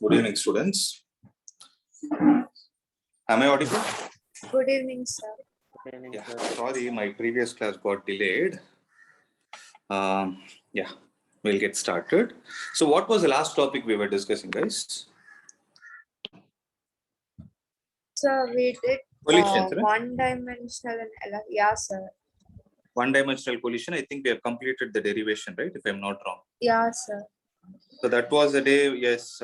Good evening, students. Am I audible? Good evening, sir. Yeah, sorry, my previous class got delayed. Yeah, we'll get started. So what was the last topic we were discussing, guys? Sir, we did Collisions, right? one-dimensional and yeah, sir. One-dimensional collision. I think we have completed the derivation, right? If I'm not wrong. Yeah, sir. So that was the day. Yes,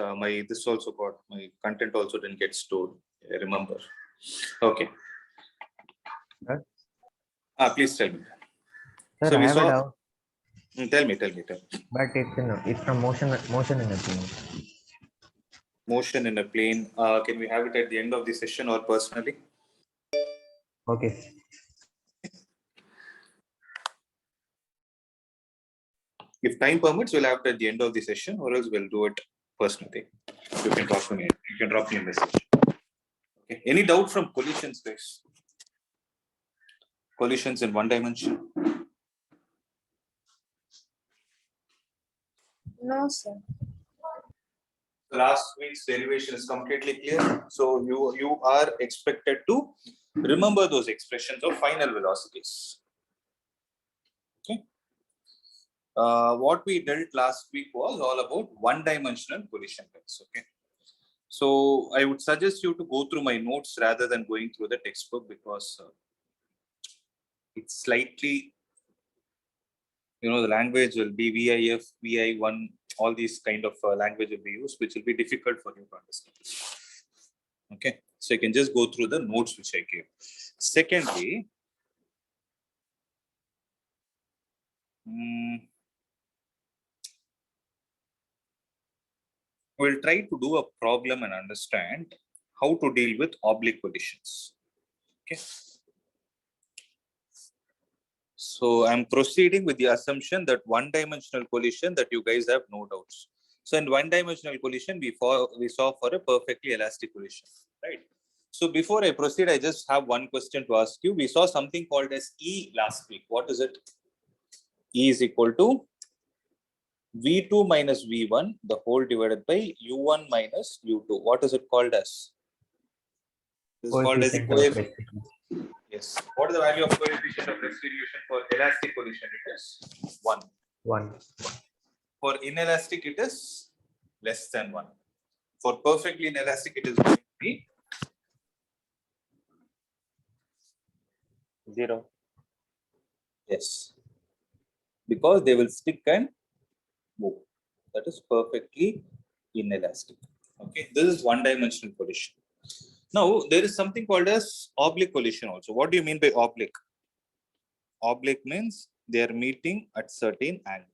this also got my content also didn't get stored. I remember. Okay. Sir? Please tell me. Sir, So I we have a saw. doubt, Tell me. but it's from motion in the plane. Motion in a plane. Can we have it at the end of the session or personally? Okay. If time permits, we'll have it at the end of the session, or else we'll do it personally. You can drop me. You can drop me a message. Okay. Any doubt from collisions, guys? Collisions in one dimension. No, sir. Last week's derivation is completely clear. So you are expected to remember those expressions of final velocities. Okay. What we dealt last week was all about one-dimensional collision, guys. Okay. So I would suggest you to go through my notes rather than going through the textbook, because it's slightly, the language will be VIF, VI1, all these kind of language will be used, which will be difficult for you to understand. Okay, so you can just go through the notes which I gave. Secondly, we'll try to do a problem and understand how to deal with oblique collisions. Okay. So I'm proceeding with the assumption that one-dimensional collision, that you guys have no doubts. So in one-dimensional collision, we saw for a perfectly elastic collision, right? So before I proceed, I just have one question to ask you. We saw something called as E last week. What is it? E is equal to V2 minus V1, the whole divided by U1 minus U2. What is it called as? This is called as the coefficient. Yes. What is the value of coefficient of restitution for elastic collision? It is 1. 1. For inelastic, it is less than 1. For perfectly inelastic, it is going to be 0. Yes. Because they will stick and move. That is perfectly inelastic. Okay. This is one-dimensional collision. Now, there is something called as oblique collision also. What do you mean by oblique? Oblique means they are meeting at certain angle,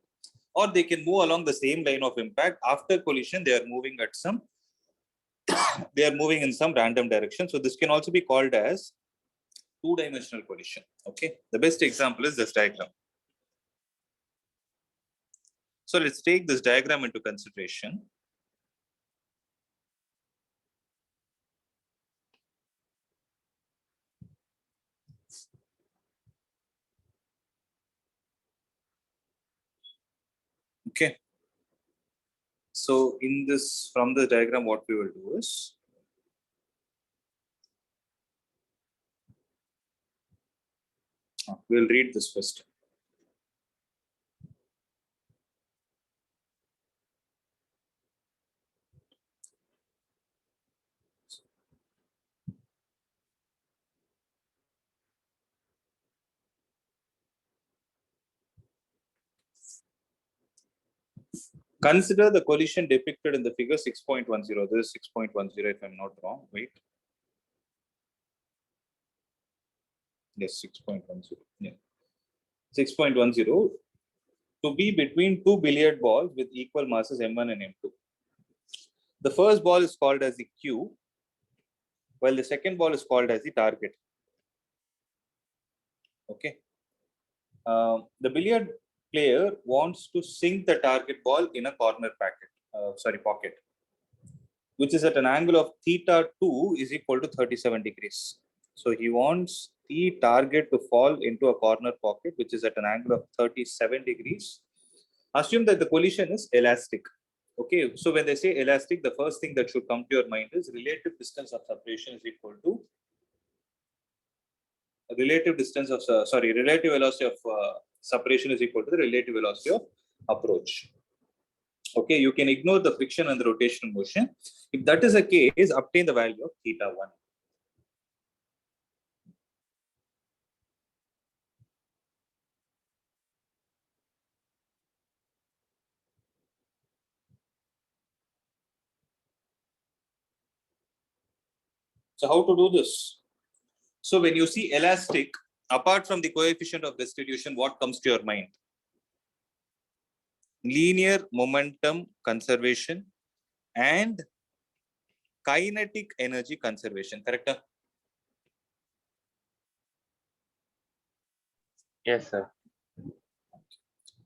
or they can move along the same line of impact. After collision, they are moving at some, they are moving in some random direction. So this can also be called as two-dimensional collision. Okay. The best example is this diagram. So let's take this diagram into consideration. Okay. So in this, from the diagram, what we will do is, we'll read this first. Consider the collision depicted in the figure 6.10. This is 6.10 if I'm not wrong. Wait. Yes, 6.10. Yeah. 6.10 to be between two billiard balls with equal masses M1 and M2. The first ball is called as the cue, while the second ball is called as the target. Okay. The billiard player wants to sink the target ball in a corner pocket, which is at an angle of theta 2 is equal to 37 degrees. So he wants the target to fall into a corner pocket, which is at an angle of 37 degrees. Assume that the collision is elastic. Okay, so when they say elastic, the first thing that should come to your mind is relative distance of separation is equal to relative distance of relative velocity of separation is equal to the relative velocity of approach. Okay, you can ignore the friction and the rotational motion. If that is the case, obtain the value of θ1. So how to do this? So when you see elastic, apart from the coefficient of restitution, what comes to your mind? Linear momentum conservation and kinetic energy conservation, correct? Yes, sir.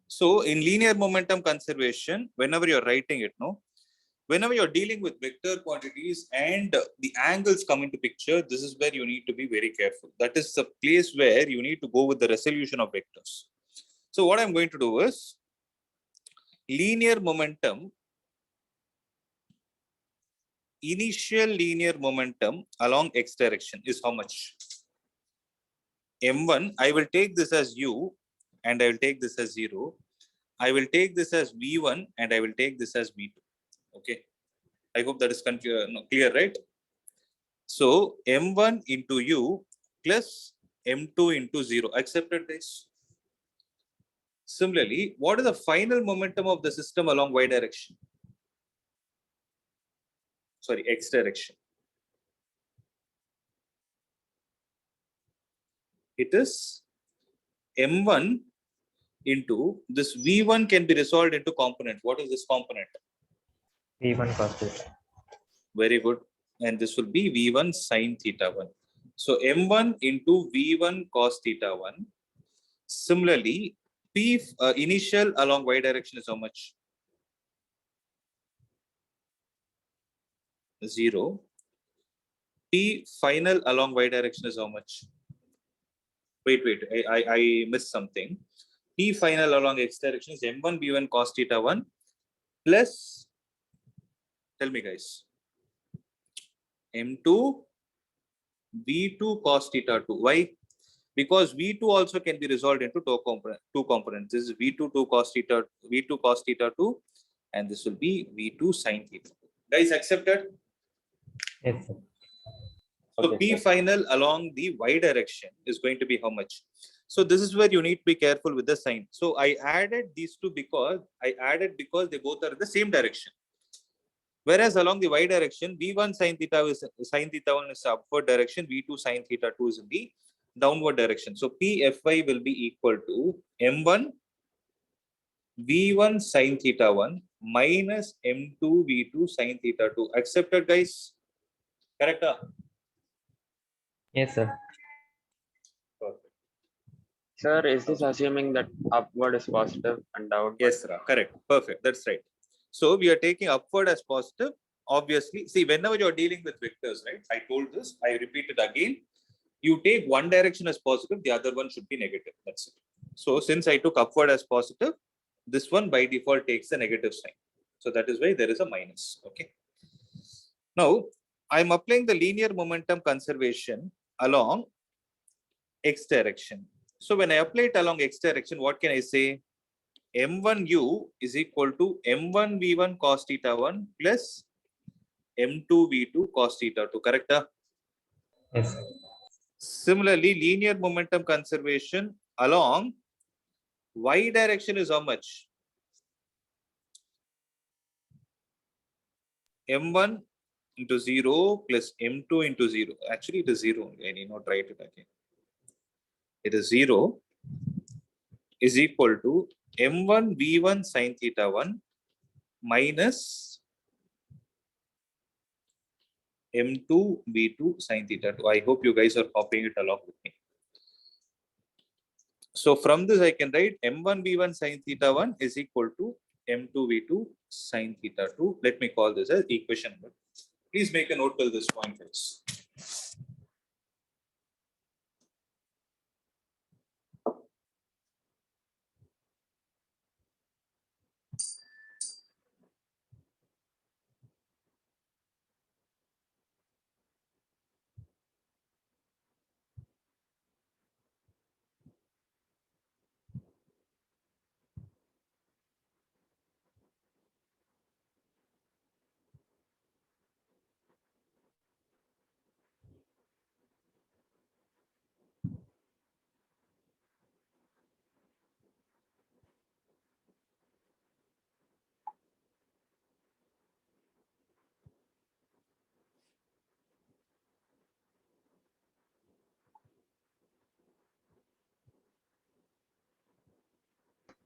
So in linear momentum conservation, whenever you're writing it, whenever you're dealing with vector quantities and the angles come into picture, this is where you need to be very careful. That is the place where you need to go with the resolution of vectors. So what I'm going to do is linear momentum, initial linear momentum along x direction is how much? M1, I will take this as u and I will take this as 0. I will take this as v1 and I will take this as v2. Okay, I hope that is clear, right? So m1 into u plus m2 into 0. Accepted this. Similarly, what is the final momentum of the system along y direction? Sorry, x direction. It is m1 into this v1 can be resolved into component. What is this component? V1 cos theta. Very good. And this will be v1 sin θ1. So m1 into v1 cos θ1. Similarly, p initial along y direction is how much? 0. P final along y direction is how much? Wait, I missed something. P final along x direction is m1 v1 cos θ1 plus, tell me guys, m2 v2 cos θ2. Why? Because v2 also can be resolved into two components. This is v2 cos θ2, and this will be v2 sin θ2. Guys, accepted? Yes, sir. So Okay, P sir. final along the y direction is going to be how much? So this is where you need to be careful with the sign. So I added these two because they both are in the same direction. Whereas along the y direction, v1 sin θ1 is upward direction, v2 sin θ2 is in the downward direction. So P Fy will be equal to m1 v1 sin θ1 minus m2 v2 sin θ2. Accepted, guys? Correct? Yes, sir. Perfect. Sir, is this assuming that upward is positive and downward? Yes, sir. Correct. Perfect. That's right. So we are taking upward as positive. Obviously, see, whenever you're dealing with vectors, right? I told this, I repeat it again. You take one direction as positive, the other one should be negative. That's it. So since I took upward as positive, this one by default takes the negative sign. So that is why there is a minus. Okay. Now, I'm applying the linear momentum conservation along x direction. So when I apply it along x direction, what can I say? m1u is equal to m1 v1 cos θ1 plus m2 v2 cos θ2. Correct? Yes, sir. Similarly, linear momentum conservation along y direction is how much? m1 into 0 plus m2 into 0. Actually, it is 0. I need not write it again. It is 0 is equal to m1 v1 sin θ1 minus m2 v2 sin θ2. I hope you guys are copying it along with me. So from this, I can write m1 v1 sin θ1 is equal to m2 v2 sin θ2. Let me call this as equation number. Please make a note till this point, guys.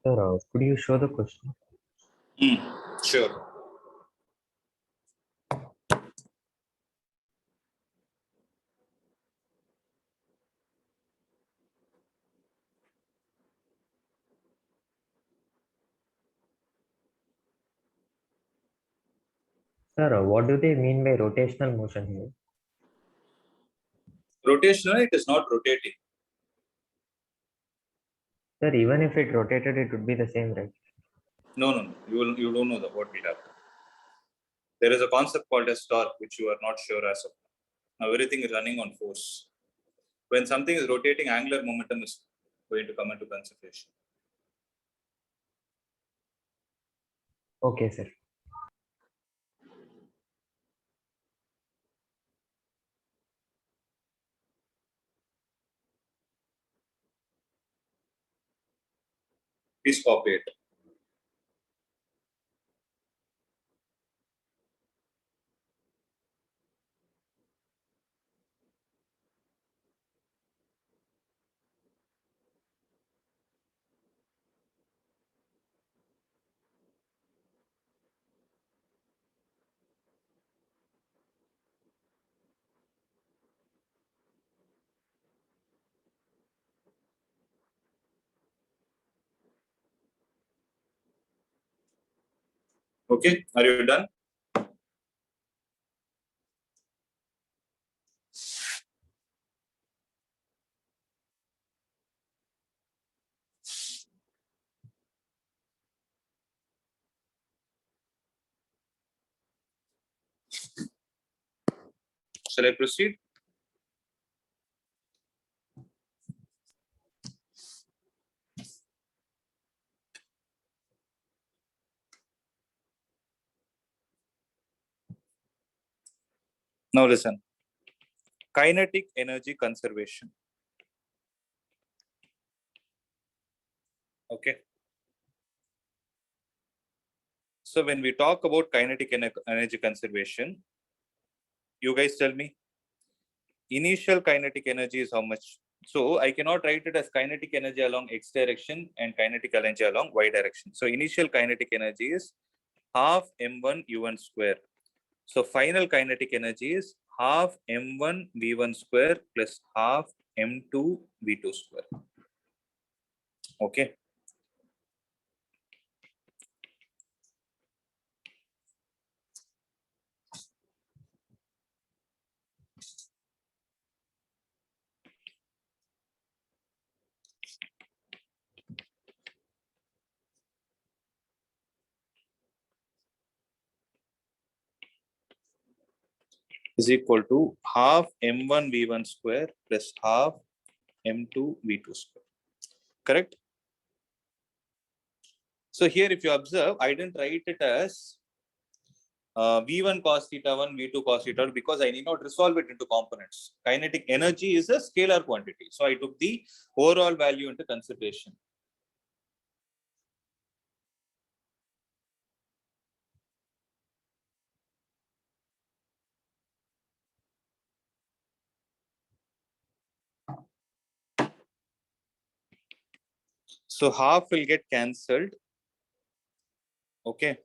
Sir, could you show the question? Sure. Sir, what do they mean by rotational motion here? Rotational, it is not rotating. Sir, even if it rotated, it would be the same, right? No. You don't know what will happen. There is a concept called as torque, which you are not sure as of now. Now everything is running on force. When something is rotating, angular momentum is going to come into consideration. Okay, sir. Please copy it. Okay, are you done? Shall I proceed? Now listen. Kinetic energy conservation. Okay. So when we talk about kinetic energy conservation, you guys tell me, initial kinetic energy is how much? So I cannot write it as kinetic energy along x direction and kinetic energy along y direction. So initial kinetic energy is half m1 u1 square. So final kinetic energy is half m1 v1 square plus half m2 v2 square. Okay. Is equal to half m1 v1 square plus half m2 v2 square. Correct? So here, if you observe, I didn't write it as v1 cos theta 1, v2 cos theta 2 because I need not resolve it into components. Kinetic energy is a scalar quantity. So I took the overall value into consideration. So half will get cancelled. Okay.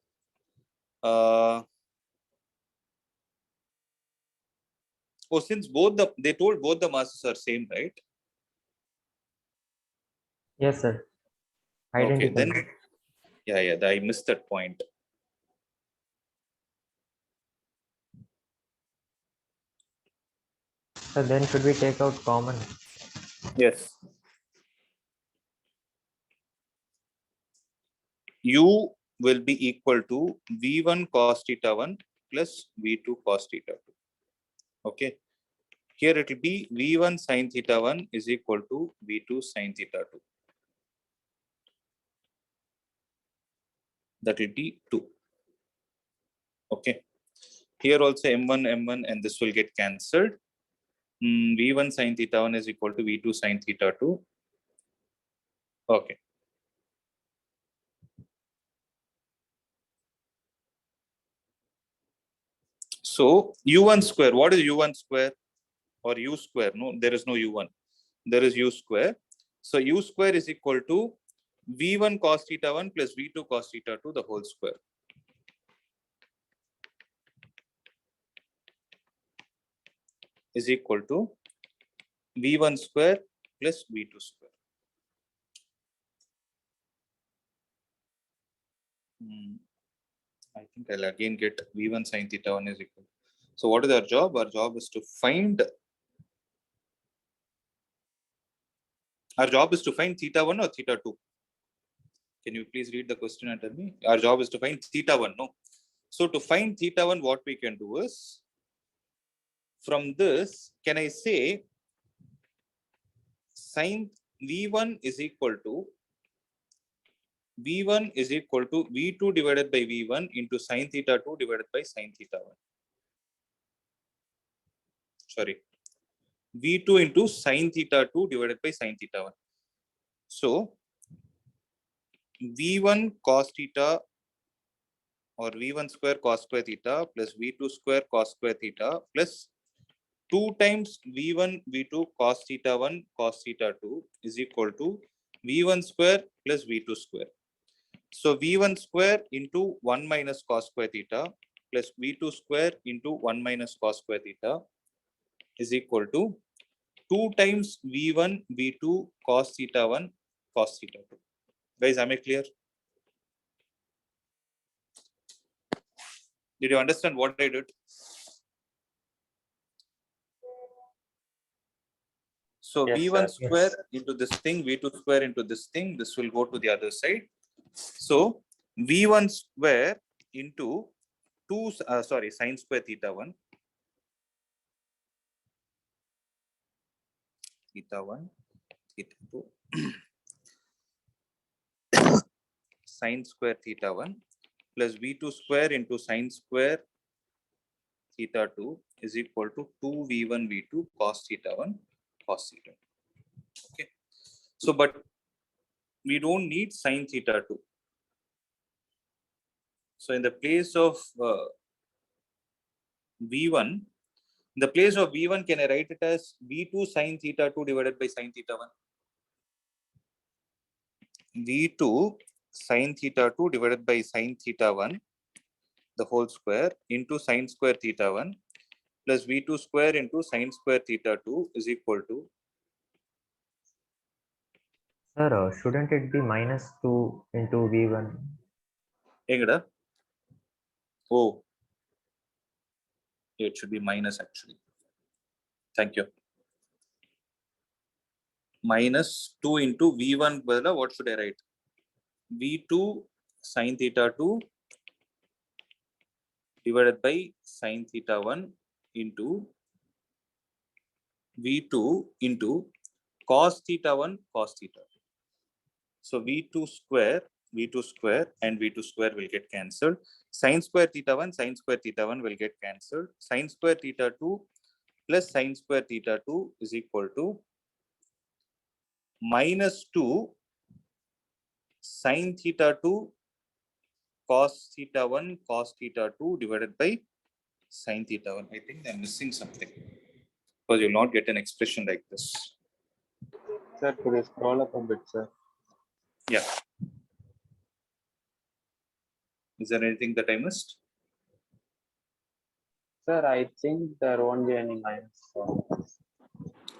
Since they told both the masses are same, right? Yes, sir. Okay, Identical. then yeah, I missed that point. So then should we take out common? Yes. U will be equal to v1 cos theta 1 plus v2 cos theta 2. Okay. Here it will be v1 sin theta 1 is equal to v2 sin theta 2. That will be 2. Okay. Here also m1 and this will get cancelled. v1 sin theta 1 is equal to v2 sin theta 2. Okay. So u1 square, what is u1 square or u square? No, there is no u1. There is u square. So u square is equal to V1 cos theta 1 plus V2 cos theta 2 the whole square. Is equal to V1 square plus V2 square. I think I'll again get V1 sin theta 1 is equal. So what is our job? Our job is to find theta 1 or theta 2. Can you please read the question and tell me? Our job is to find theta 1, no? So to find theta 1, what we can do is, from this, can I say sin V1 is equal to V2 divided by V1 into sin theta 2 divided by sin theta 1. Sorry. V2 into sin theta 2 divided by sin theta 1. So V1 cos theta or V1 square cos square theta plus V2 square cos square theta plus 2 times V1 V2 cos theta 1 cos theta 2 is equal to V1 square plus V2 square. So V1 square into 1 minus cos square theta plus V2 square into 1 minus cos square theta is equal to 2 times V1 V2 cos theta 1 cos theta 2. Guys, am I clear? Did you understand what I did? So Yes, V1 sir. square into this thing, V2 square into this thing, this will go to the other side. So V1 square into sin square theta 1, theta 1, theta 2, sin square theta 1 plus V2 square into sin square theta 2 is equal to 2V1 V2 cos theta 1 cos theta 2. Okay. So, but we don't need sin theta 2. So, in the place of V1, in the place of V1, can I write it as V2 sin theta 2 divided by sin theta 1? V2 sin theta 2 divided by sin theta 1, the whole square, into sin square theta 1 plus V2 square into sin square theta 2 is equal to. Sir, shouldn't it be minus 2 into V1? Engada? Oh, it should be minus actually. Thank you. Minus 2 into V1, what should I write? V2 sin theta 2 divided by sin theta 1 into V2 into cos theta 1 cos theta 2. So V2 square and V2 square will get cancelled. Sin square theta 1 will get cancelled. Sin square theta 2 plus sin square theta 2 is equal to minus 2 sin theta 2 cos theta 1 cos theta 2 divided by sin theta 1. I think I'm missing something because you'll not get an expression like this. Sir, could you scroll up a bit, sir? Yeah. Is there anything that I missed? Sir, I think there won't be any minus.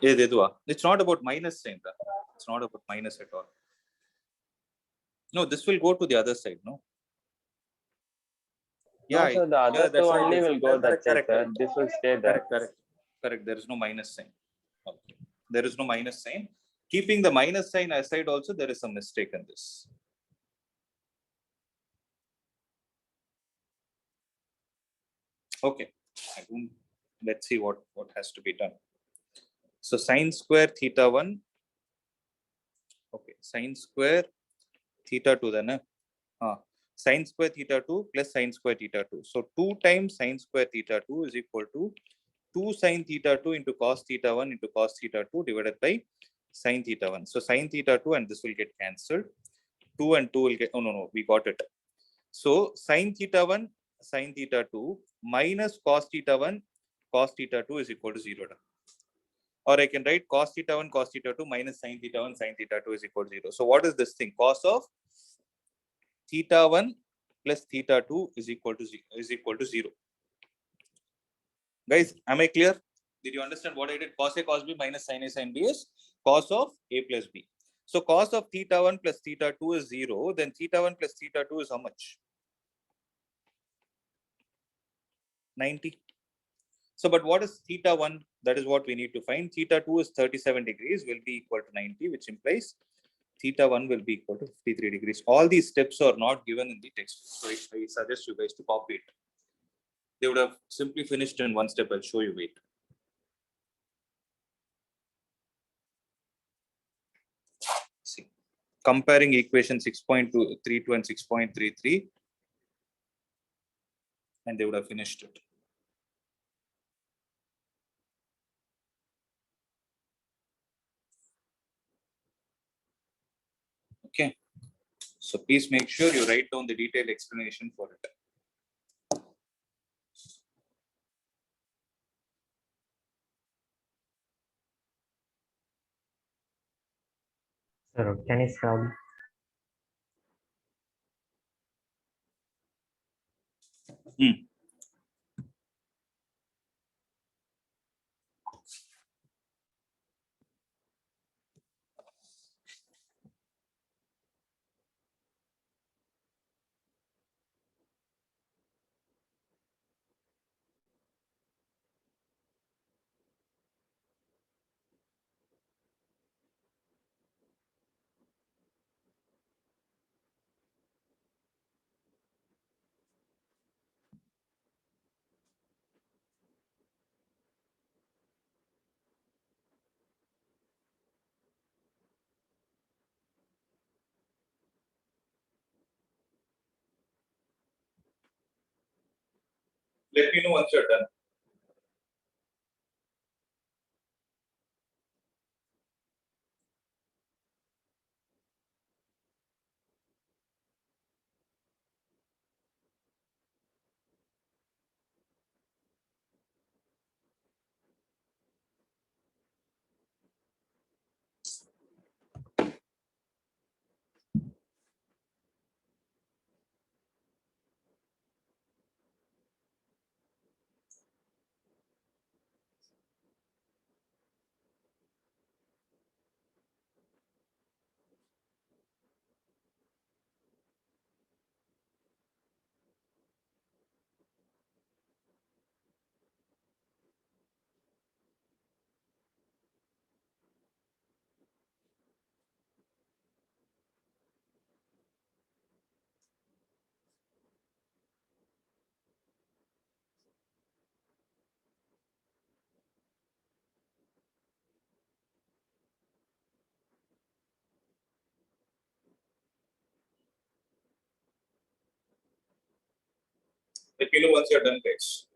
It's not about minus sign. It's not about minus at all. No, this will go to the other side, no? Yeah, no, sir, the other two only will go that side, sir. This will stay there. Correct. There is no minus sign. Okay. There is no minus sign. Keeping the minus sign aside also, there is some mistake in this. Okay. Let's see what has to be done. So sin square theta 1. Okay. Sin square theta 2 then. Sin square theta 2 plus sin square theta 2. So 2 times sin square theta 2 is equal to 2 sin theta 2 into cos theta 1 into cos theta 2 divided by sin theta 1. So sin theta 2 and this will get cancelled. 2 and 2 will get, no, we got it. So sin theta 1, sin theta 2 minus cos theta 1, cos theta 2 is equal to 0. Or I can write cos theta 1, cos theta 2 minus sin theta 1, sin theta 2 is equal to 0. So what is this thing? Cos of theta 1 plus theta 2 is equal to 0. Guys, am I clear? Did you understand what I did? Cos A cos B minus sin A sin B is cos of A plus B. So cos of theta 1 plus theta 2 is 0. Then theta 1 plus theta 2 is how much? 90. So, but what is theta 1? That is what we need to find. Theta 2 is 37 degrees, will be equal to 90, which implies theta 1 will be equal to 53 degrees. All these steps are not given in the text. So, I suggest you guys to copy it. They would have simply finished in one step. I'll show you. Wait. See, comparing equation 6.32 and 6.33, and they would have finished it. Okay. So please make sure you write down the detailed explanation for it. Sir, can you stop? Let me know once you're done. Let me know once you're done, guys.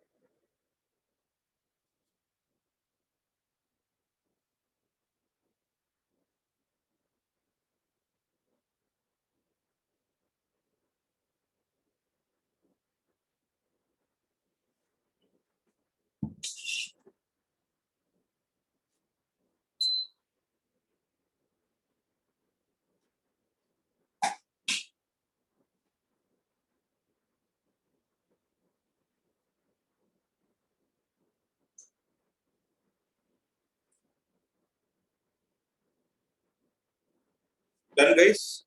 Done, guys?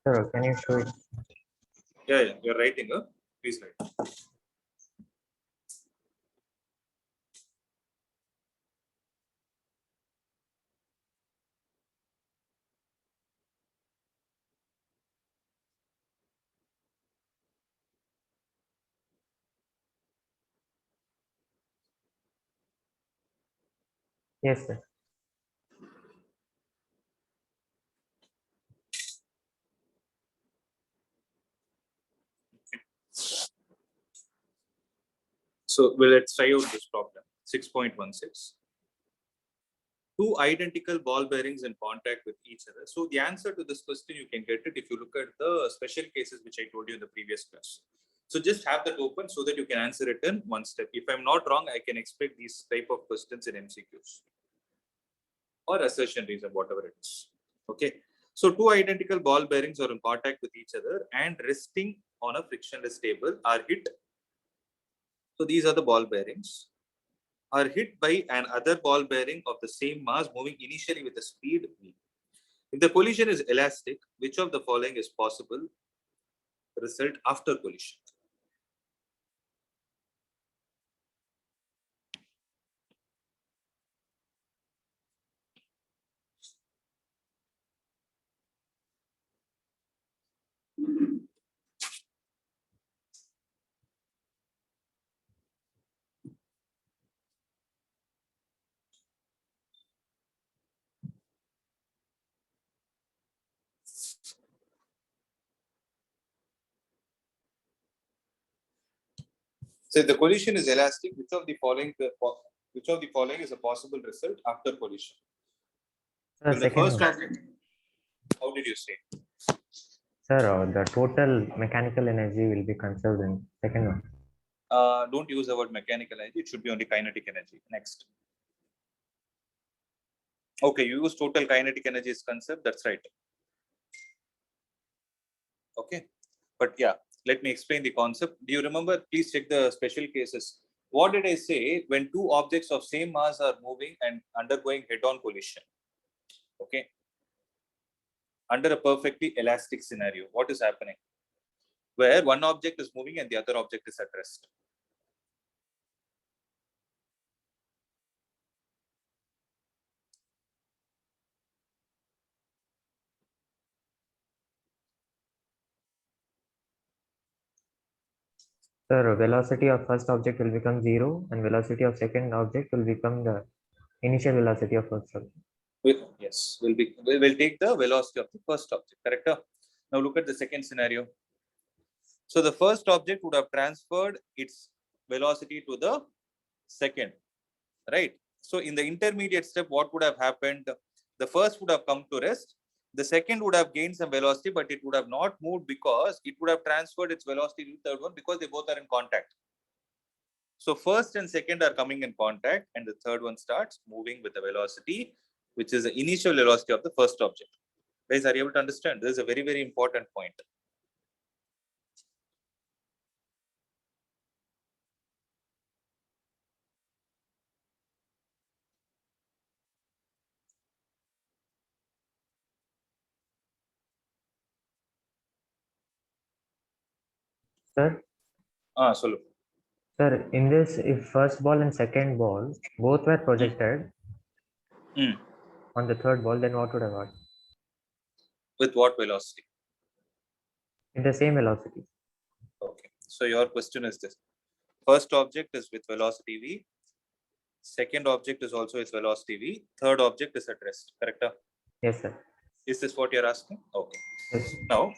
Sir, can you show it? Yeah, you're writing, huh? Please write. Yes, sir. So let's try out this problem. 6.16. Two identical ball bearings in contact with each other. So the answer to this question, you can get it if you look at the special cases which I told you in the previous class. So just have that open so that you can answer it in one step. If I'm not wrong, I can expect these type of questions in MCQs or assertion reason, whatever it is. Okay. So two identical ball bearings are in contact with each other and resting on a frictionless table are hit. So these are the ball bearings are hit by another ball bearing of the same mass moving initially with a speed v. If the collision is elastic, which of the following is possible result after collision? So if the collision is elastic, which of the following is a possible result after collision? Sir, When the second first one. object, how did you say? Sir, the total mechanical energy will be conserved in second one. Don't use the word mechanical energy. It should be only kinetic energy. Next. Okay, you use total kinetic energy as concept. That's right. Okay, but yeah, let me explain the concept. Do you remember? Please check the special cases. What did I say when two objects of same mass are moving and undergoing head-on collision? Okay, under a perfectly elastic scenario, what is happening? Where one object is moving and the other object is at rest. Sir, velocity of first object will become 0 and velocity of second object will become the initial velocity of first object. Yes, we'll take the velocity of the first object. Correct? Now look at the second scenario. So the first object would have transferred its velocity to the second, right? So in the intermediate step, what would have happened? The first would have come to rest. The second would have gained some velocity, but it would have not moved because it would have transferred its velocity to the third one because they both are in contact. So first and second are coming in contact and the third one starts moving with the velocity, which is the initial velocity of the first object. Guys, are you able to understand? This is a very, very important point. Sir, So look. sir, in this, if first ball and second ball both were projected on the third ball, then what would have happened? With what velocity? In the same velocity. Okay. So your question is this. First object is with velocity v. Second object is also its velocity v. Third object is at rest. Correct? Yes, sir. Is this what you're asking? Okay. Yes. Now,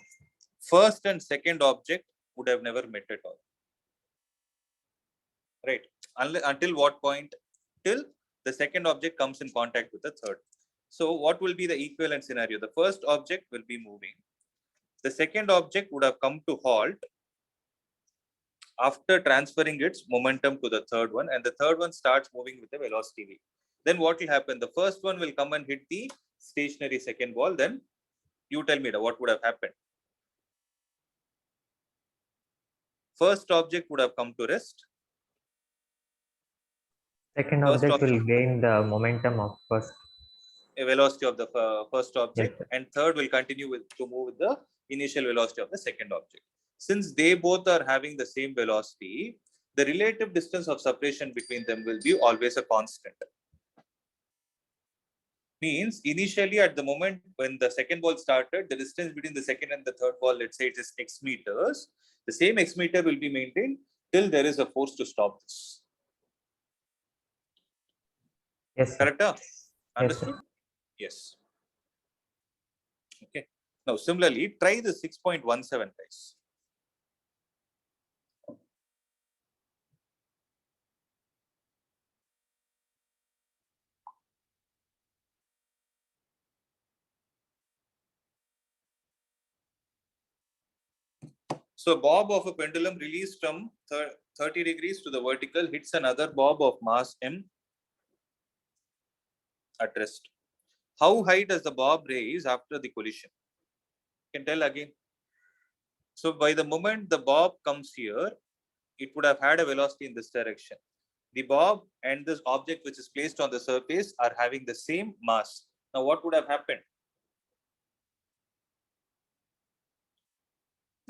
first and second object would have never met at all. Right? Until what point? Till the second object comes in contact with the third. So what will be the equivalent scenario? The first object will be moving. The second object would have come to halt after transferring its momentum to the third one, and the third one starts moving with a velocity v. Then what will happen? The first one will come and hit the stationary second ball. Then you tell me what would have happened. First object would have come to rest. Second First object will object, gain the momentum of first. a velocity of the first object, Yes, and third will continue to move with the initial velocity of the second object. Since they both are having the same velocity, the relative distance of separation between them will be always a constant. Means initially at the moment when the second ball started, the distance between the second and the third ball, let's say it is x meters, the same x meter will be maintained till there is a force to stop this. Yes, sir. Correct? Understood? Yes, sir. Yes. Okay. Now similarly, try the 6.17 guys. So a bob of a pendulum released from 30 degrees to the vertical hits another bob of mass m at rest. How high does the bob raise after the collision? You can tell again. So by the moment the bob comes here, it would have had a velocity in this direction. The bob and this object which is placed on the surface are having the same mass. Now what would have happened?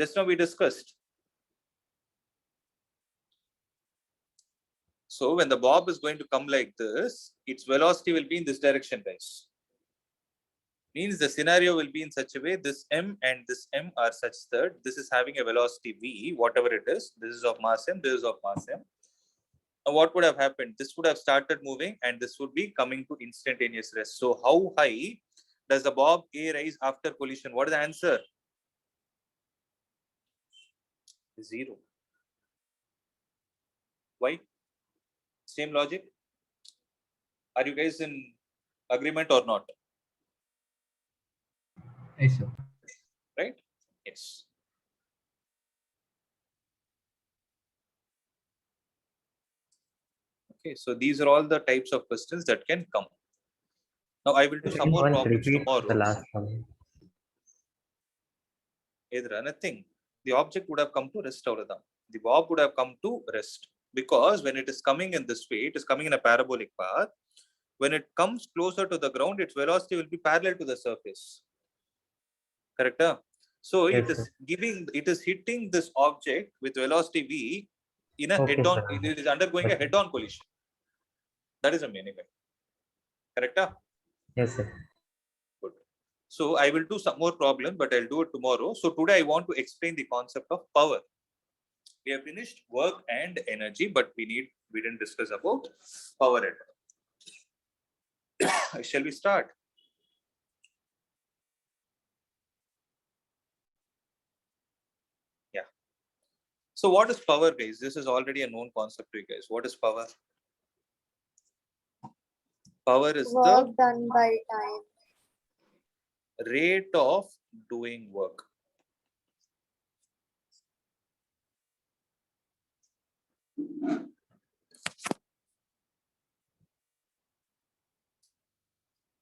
Just now we discussed. So when the bob is going to come like this, its velocity will be in this direction, guys. Means the scenario will be in such a way, this m and this m are such that this is having a velocity v, whatever it is. This is of mass m, this is of mass m. Now what would have happened? This would have started moving and this would be coming to instantaneous rest. So how high does the bob A rise after collision? What is the answer? 0. Why? Same logic. Are you guys in agreement or not? Yes, sir. Right? Yes. Okay, so these are all the types of questions that can come. Now I will do some more Once problems repeat the tomorrow. last one. Either nothing. The object would have come to rest over them. The bob would have come to rest because when it is coming in this way, it is coming in a parabolic path. When it comes closer to the ground, its velocity will be parallel to the surface. Correct? Huh? So Yes, it is hitting this object with velocity v in a Okay, head-on. sir. It is undergoing a Okay. head-on collision. That is the meaning. Correct? Huh? Yes, sir. Good. So I will do some more problem, but I'll do it tomorrow. So today I want to explain the concept of power. We have finished work and energy, but we didn't discuss about power at all. Shall we start? Yeah. So what is power, guys? This is already a known concept to you guys. What is power? Power is Work done by time. the rate of doing work.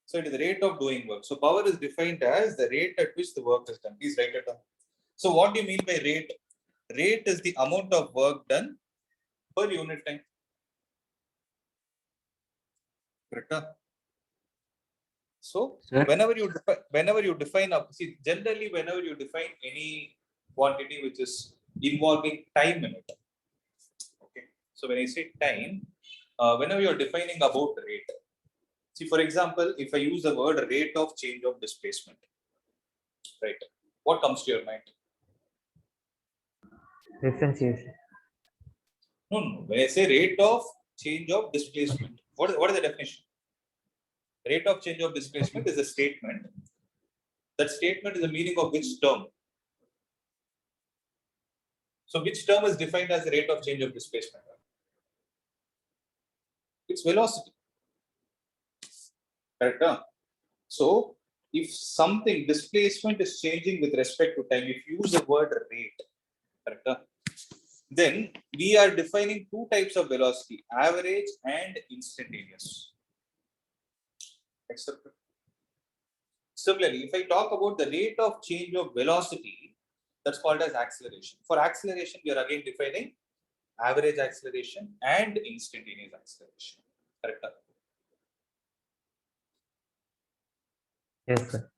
So it is the rate of doing work. So power is defined as the rate at which the work is done. Please write it down. So what do you mean by rate? Rate is the amount of work done per unit time. Correct? So Sir? whenever you define up, see, generally whenever you define any quantity which is involving time in it. Okay. So when I say time, whenever you're defining about rate, see, for example, if I use the word rate of change of displacement, right? What comes to your mind? Differentiation. No. When I say rate of change of displacement, what is the definition? Rate of change of displacement is a statement. That statement is the meaning of which term? So which term is defined as the rate of change of displacement? It's velocity. Correct? Huh? So if something displacement is changing with respect to time, if you use the word rate, correct? Huh? Then we are defining two types of velocity, average and instantaneous. Accepted. Similarly, if I talk about the rate of change of velocity, that's called as acceleration. For acceleration, we are again defining average acceleration and instantaneous acceleration. Correct? Yes, sir.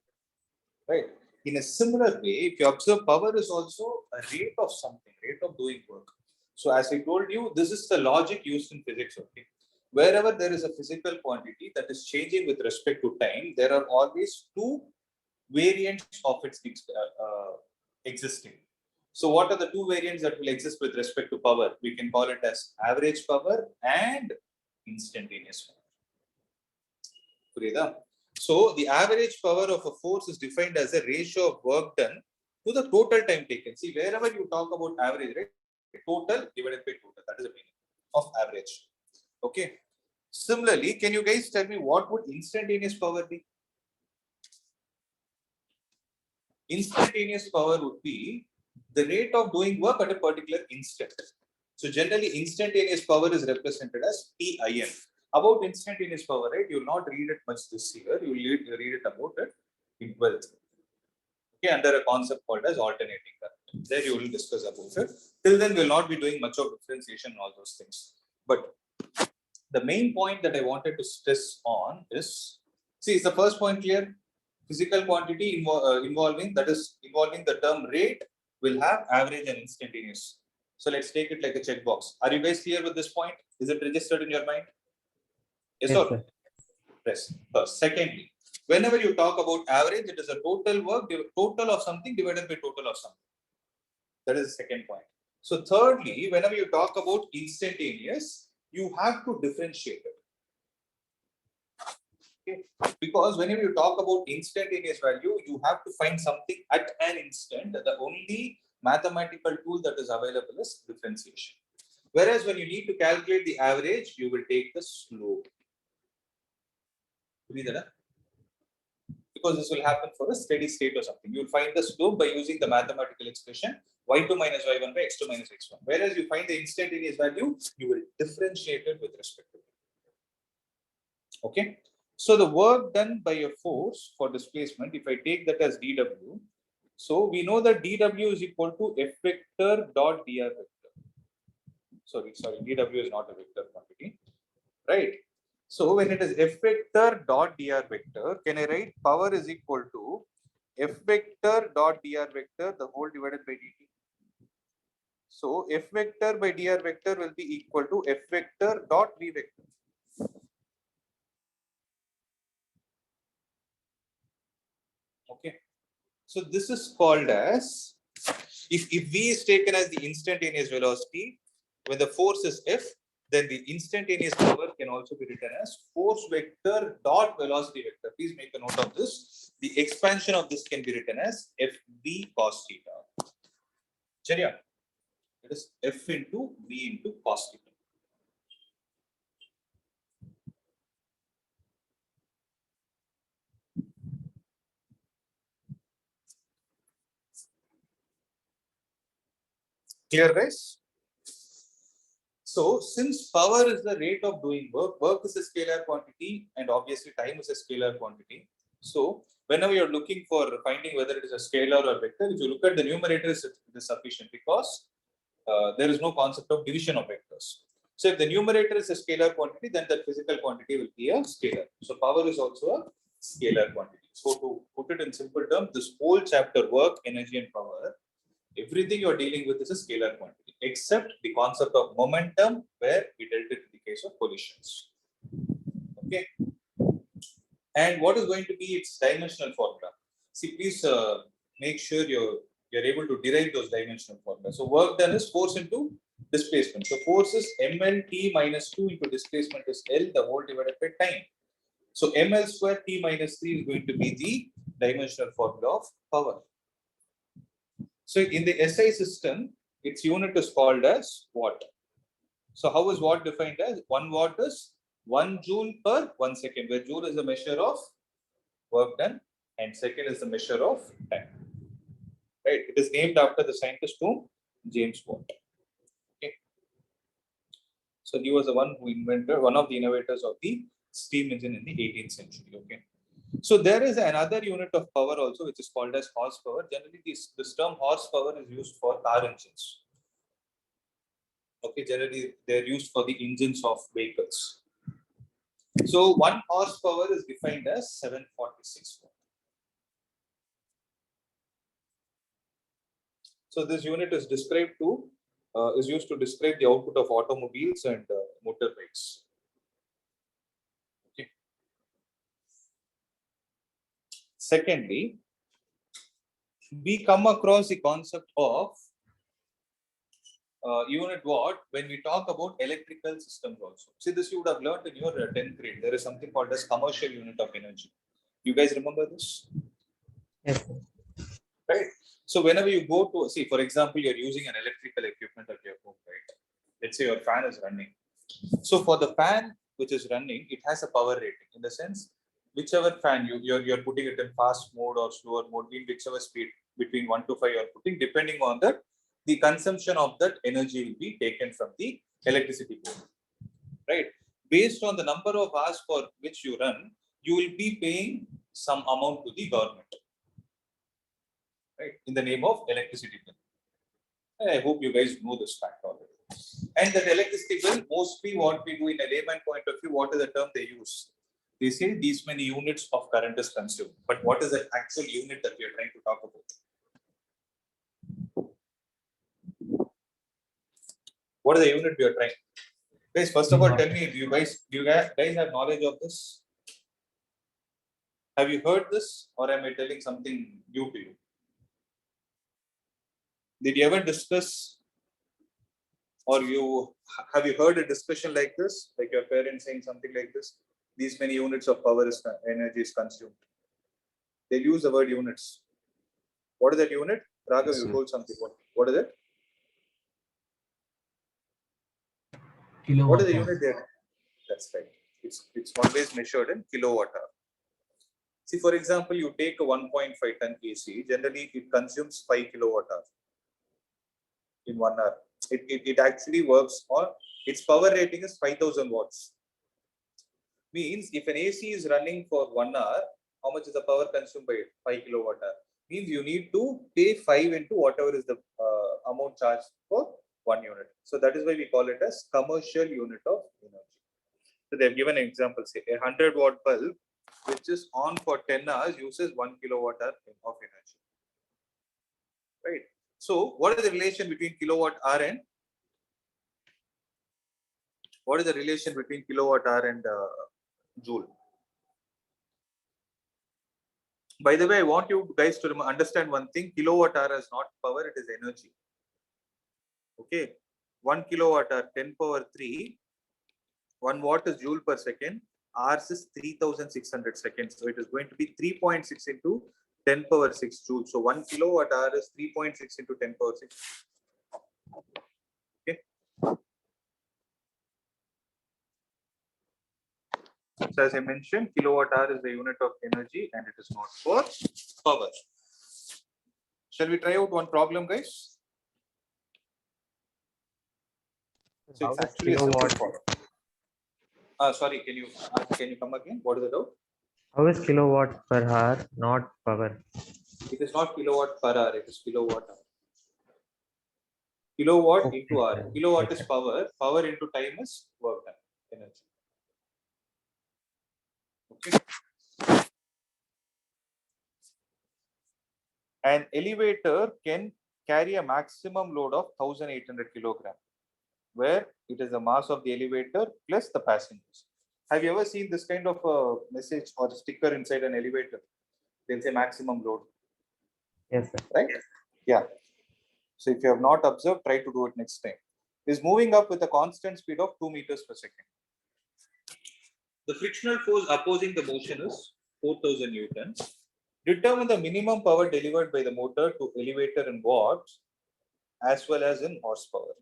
Right. In a similar way, if you observe, power is also a rate of something, rate of doing work. So as I told you, this is the logic used in physics. Okay. Wherever there is a physical quantity that is changing with respect to time, there are always two variants of its existing. So what are the two variants that will exist with respect to power? We can call it as average power and instantaneous power. So the average power of a force is defined as a ratio of work done to the total time taken. See, wherever you talk about average, right? Total divided by total. That is the meaning of average. Okay. Similarly, can you guys tell me what would instantaneous power be? Instantaneous power would be the rate of doing work at a particular instant. So generally instantaneous power is represented as TIN. About instantaneous power, right? You will not read it much this year. You will read it about it in 12th. Okay, under a concept called as alternating current. There you will discuss about it. Till then, we will not be doing much of differentiation and all those things. But the main point that I wanted to stress on is, see, is the first point clear? Physical quantity involving the term rate will have average and instantaneous. So let's take it like a checkbox. Are you guys clear with this point? Is it registered in your mind? Yes, Yes, or sir. no? Yes. First. Secondly, whenever you talk about average, it is a total work, total of something divided by total of something. That is the second point. So thirdly, whenever you talk about instantaneous, you have to differentiate it. Okay. Because whenever you talk about instantaneous value, you have to find something at an instant. The only mathematical tool that is available is differentiation. Whereas when you need to calculate the average, you will take the slope. Because this will happen for a steady state or something. You will find the slope by using the mathematical expression y2 minus y1 by x2 minus x1. Whereas you find the instantaneous value, you will differentiate it with respect to it. Okay. So the work done by a force for displacement, if I take that as dW, so we know that dW is equal to F vector dot dr vector. Sorry, dW is not a vector quantity, right? So when it is F vector dot dr vector, can I write power is equal to F vector dot dr vector the whole divided by dt? So F vector by dr vector will be equal to F vector dot v vector. Okay. So this is called as, if v is taken as the instantaneous velocity, when the force is F, then the instantaneous power can also be written as force vector dot velocity vector. Please make a note of this. The expansion of this can be written as Fv cos theta. Chariya. It is F into V into cos theta. Clear, guys? So, since power is the rate of doing work, work is a scalar quantity, and obviously time is a scalar quantity. So, whenever you're looking for finding whether it is a scalar or vector, if you look at the numerator, it is sufficient because there is no concept of division of vectors. So, if the numerator is a scalar quantity, then that physical quantity will be a scalar. So, power is also a scalar quantity. So, to put it in simple terms, this whole chapter, work, energy, and power, everything you're dealing with is a scalar quantity, except the concept of momentum, where we dealt it in the case of collisions. Okay. And what is going to be its dimensional formula? See, please make sure you're able to derive those dimensional formulas. So work done is force into displacement. So force is ml minus 2 into displacement is L, the whole divided by time. So ml square t minus 3 is going to be the dimensional formula of power. So in the SI system, its unit is called as watt. So how is watt defined as? 1 watt is 1 joule per 1 second, where joule is the measure of work done and second is the measure of time. Right? It is named after the scientist whom? James Watt. Okay. So he was the one who invented, one of the innovators of the steam engine in the 18th century. Okay. So there is another unit of power also, which is called as horsepower. Generally, this term horsepower is used for car engines. Okay, generally they're used for the engines of vehicles. So 1 horsepower is defined as 746 watt. So this unit is described to is used to describe the output of automobiles and motorbikes. Okay. Secondly, we come across the concept of unit watt when we talk about electrical systems also. See, this you would have learned in your 10th grade. There is something called as commercial unit of energy. You guys remember this? Yes. Right. So whenever you go to, see, for example, you're using an electrical equipment at your home, right? Let's say your fan is running. So for the fan which is running, it has a power rating, in the sense, whichever fan you're putting it in fast mode or slower mode, in whichever speed, between 1 to 5 you are putting, depending on that, the consumption of that energy will be taken from the electricity board, right? Based on the number of hours for which you run, you will be paying some amount to the government, right? In the name of electricity bill. I hope you guys know this fact already. And that electricity bill, mostly what we do in a layman point of view, what is the term they use? They say these many units of current is consumed. But what is the actual unit that we are trying to talk about? What is the unit we are trying? Guys, first of all, tell me, do you guys have knowledge of this? Have you heard this, or am I telling something new to you? Did you ever discuss, or have you heard a discussion like this, like your parents saying something like this? These many units of power energy is consumed. They use the word units. What is that unit? Raghav, you told something. What is it? Kilowatt What is the hour. unit there? That's right. It's always measured in kilowatt hour. See, for example, you take a 1.5 ton AC. Generally, it consumes 5 kilowatt hour in 1 hour. It actually works on its power rating is 5,000 watts. Means if an AC is running for 1 hour, how much is the power consumed by it? 5 kilowatt hour. Means you need to pay 5 into whatever is the amount charged for 1 unit. So that is why we call it as commercial unit of energy. So they have given an example, say a 100-watt bulb, which is on for 10 hours, uses 1 kilowatt hour of energy. Right. So what is the relation between kilowatt hour and joule? By the way, I want you guys to understand one thing. Kilowatt hour is not power, it is energy. Okay. 1 kilowatt hour, 10 power 3. 1 watt is joule per second. Hours is 3,600 seconds. So it is going to be 3.6 into 10 power 6 joules. So 1 kilowatt hour is 3.6 into 10 power 6. Okay. So as I mentioned, kilowatt hour is the unit of energy and it is not for power. Shall we try out one problem, guys? So it's actually a simple problem. Sorry, can you come again? What is the doubt? How is kilowatt per hour not power? It is not kilowatt per hour, it is kilowatt hour. Kilowatt Okay, into hour. sir. Kilowatt Okay. is power. Power into time is work done, energy. Okay. An elevator can carry a maximum load of 1,800 kilogram, where it is the mass of the elevator plus the passengers. Have you ever seen this kind of a message or a sticker inside an elevator? They'll say maximum load. Yes, sir. Right? Yeah. So if you have not observed, try to do it next time. Is moving up with a constant speed of 2 meters per second. The frictional force opposing the motion is 4,000 newtons. Determine the minimum power delivered by the motor to elevator in watts as well as in horsepower.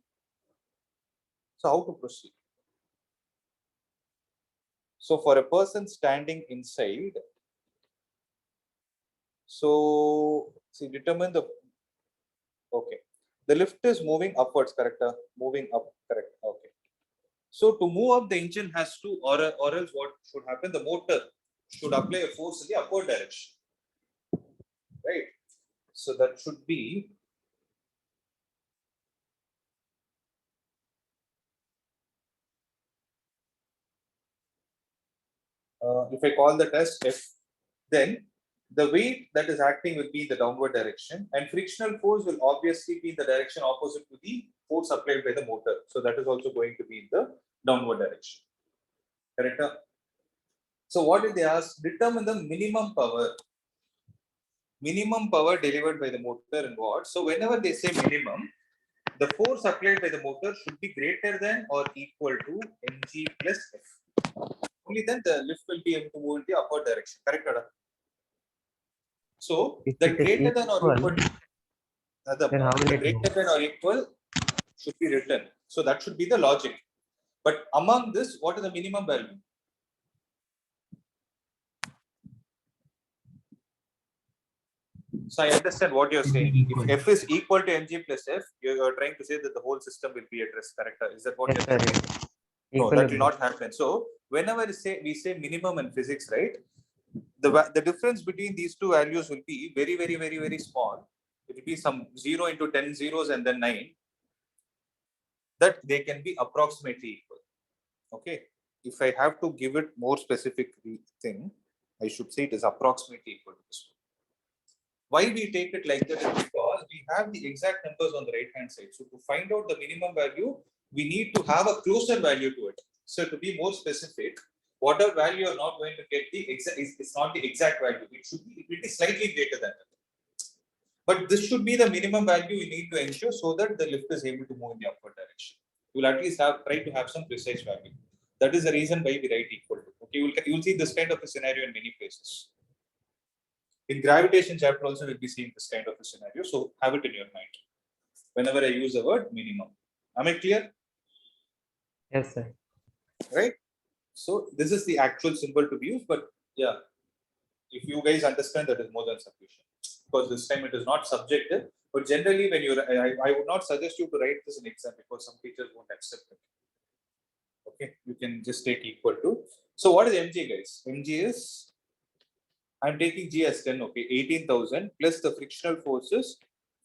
So how to proceed? So for a person standing inside, so see, determine the, okay. The lift is moving upwards, correct? Moving up, correct? Okay. So to move up, the engine has to, or else what should happen? The motor should apply a force in the upward direction, right? So that should be if I call that as F, then the weight that is acting will be in the downward direction, and frictional force will obviously be in the direction opposite to the force applied by the motor. So that is also going to be in the downward direction. Correct? So what did they ask? Determine the minimum power. Minimum power delivered by the motor in watts. So whenever they say minimum, the force applied by the motor should be greater than or equal to mg plus F. Only then the lift will be able to move in the upward direction. Correct? So If the it is greater than or equal, equal, then how will the it greater move? than or equal should be written. So that should be the logic. But among this, what is the minimum value? So I understand what you're Will be saying. equal. If F is equal to mg plus F, you're trying to say that the whole system will be at rest, correct? Is that what Yes, you're sir. saying? Yes. No, that will Equilibrium. not happen. So whenever we say minimum in physics, right? The difference between these two values will be very, very, very, very small. It will be some 0 into 10 zeros and then 9. That they can be approximately equal. Okay. If I have to give it more specific thing, I should say it is approximately equal to this one. Why we take it like that is because we have the exact numbers on the right hand side. So to find out the minimum value, we need to have a closer value to it. So to be more specific, whatever value you're not going to get the exact, it's not the exact value. It should be slightly greater than that. But this should be the minimum value you need to ensure so that the lift is able to move in the upward direction. You will at least try to have some precise value. That is the reason why we write equal to. Okay, you'll see this kind of a scenario in many places. In gravitation chapter also we'll be seeing this kind of a scenario. So have it in your mind whenever I use the word minimum. Am I clear? Yes, sir. Right? So this is the actual symbol to be used, but yeah, if you guys understand, that is more than sufficient. Because this time it is not subjective, but generally when you, I would not suggest you to write this in exam because some teachers won't accept it. Okay, you can just take equal to. So what is mg, guys? Mg is, I'm taking G as 10, okay, 18,000 plus the frictional force is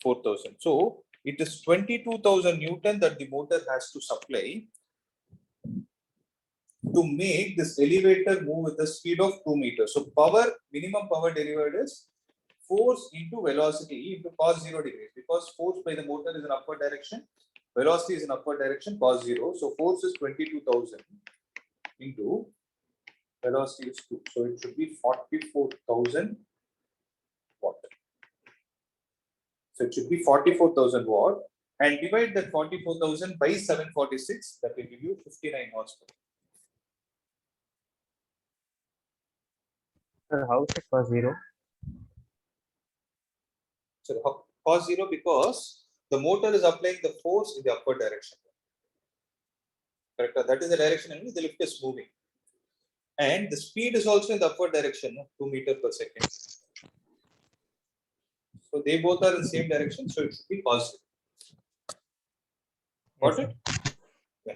4,000. So it is 22,000 Newton that the motor has to supply to make this elevator move with the speed of 2 meters. So power, minimum power delivered is force into velocity into cos 0 degrees, because force by the motor is in upward direction, velocity is in upward direction, cos 0. So force is 22,000 into velocity is 2. So it should be 44,000 watt. So it should be 44,000 watt, and divide that 44,000 by 746, that will give you 59 horsepower. Sir, how is it cos 0? So cos 0 because the motor is applying the force in the upward direction. Correct? That is the direction in which the lift is moving. And the speed is also in the upward direction, 2 meters per second. So they both are in the same direction, so it should be cos 0. Got Yes, it? Yeah.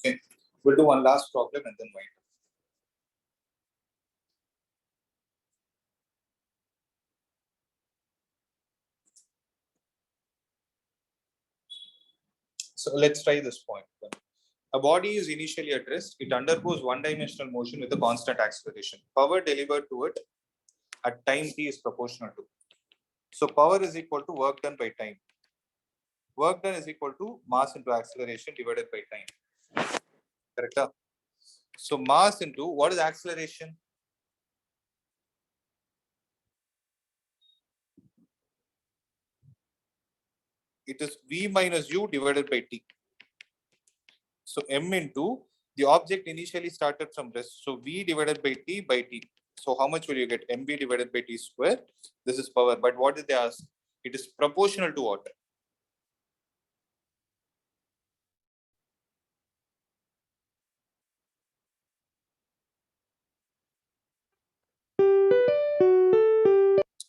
Okay. We'll do one last problem and then wind up. So let's try this point. A body is initially at rest. It undergoes one-dimensional motion with a constant acceleration. Power delivered to it at time t is proportional to. So power is equal to work done by time. Work done is equal to mass into acceleration divided by time. Correct? So mass into, what is acceleration? It is v minus u divided by t. So m into, the object initially started from rest. So v divided by t by t. So how much will you get? mv divided by t square. This is power. But what did they ask? It is proportional to what?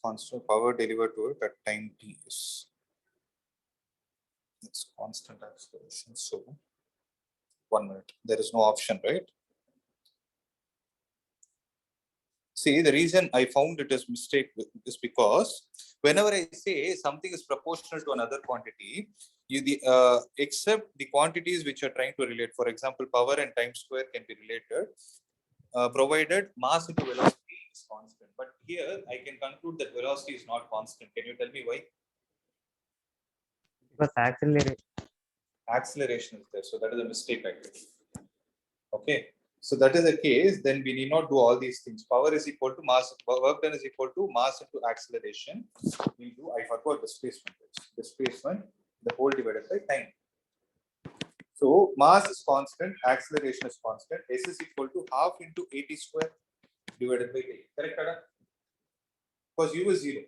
Constant power delivered to it at time t is. It's constant acceleration. So 1 minute. There is no option, right? See, the reason I found it as mistake is because whenever I say something is proportional to another quantity, except the quantities which you're trying to relate. For example, power and time square can be related, provided mass into velocity is constant. But here I can conclude that velocity is not constant. Can you tell me why? Because Acceleration is there, so that is a mistake actually. Okay, So that is the case, then we need not do all these things. Power is equal to mass, work done is equal to mass into acceleration into, I forgot displacement. Displacement, the whole divided by time. So mass is constant, acceleration is constant. S is equal to half into 80 square divided by T. Correct, Ada? Because U is 0.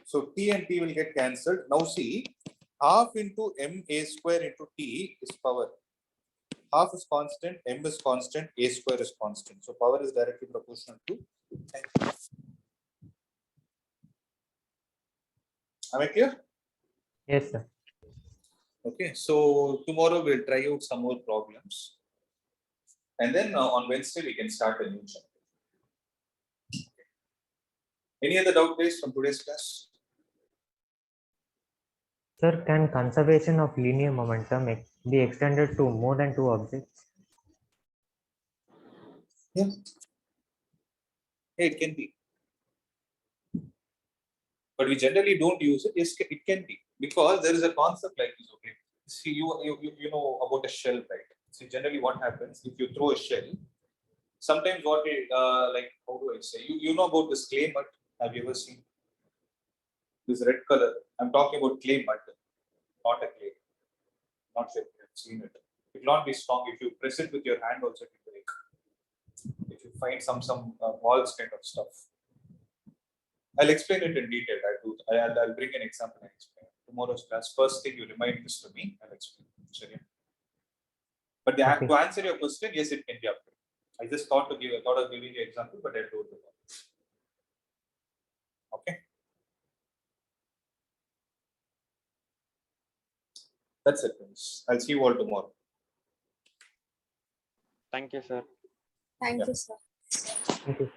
So T and T will get cancelled. Now see, half into ma square into T is power. Half is constant, m is constant, a square is constant. So power is directly proportional to time. Am I clear? Yes, sir. Okay, so tomorrow we'll try out some more problems. And then on Wednesday we can start a new chapter. Any other doubt based from today's class? Sir, can conservation of linear momentum be extended to more than two objects? Yeah. It can be. But we generally don't use it. Yes, it can be, because there is a concept like this. Okay, see, you know about a shell, right? See, generally what happens if you throw a shell, sometimes what it, like, how do I say, you know about this clay mud? Have you ever seen this red color? I'm talking about clay mud, not a clay. Not sure if you have seen it. It will not be strong. If you press it with your hand also, it will break. If you find some balls kind of stuff, I'll explain it in detail. I'll bring an example and explain. Tomorrow's class, first thing you remind this to me, I'll explain. Sure. But Okay. to answer your question, yes, it can be upgraded. I just thought of giving you an example, but I'll do it. Okay. That's it, friends. I'll see you all tomorrow. Thank you, sir. Thank Yeah. you, sir. Thank you.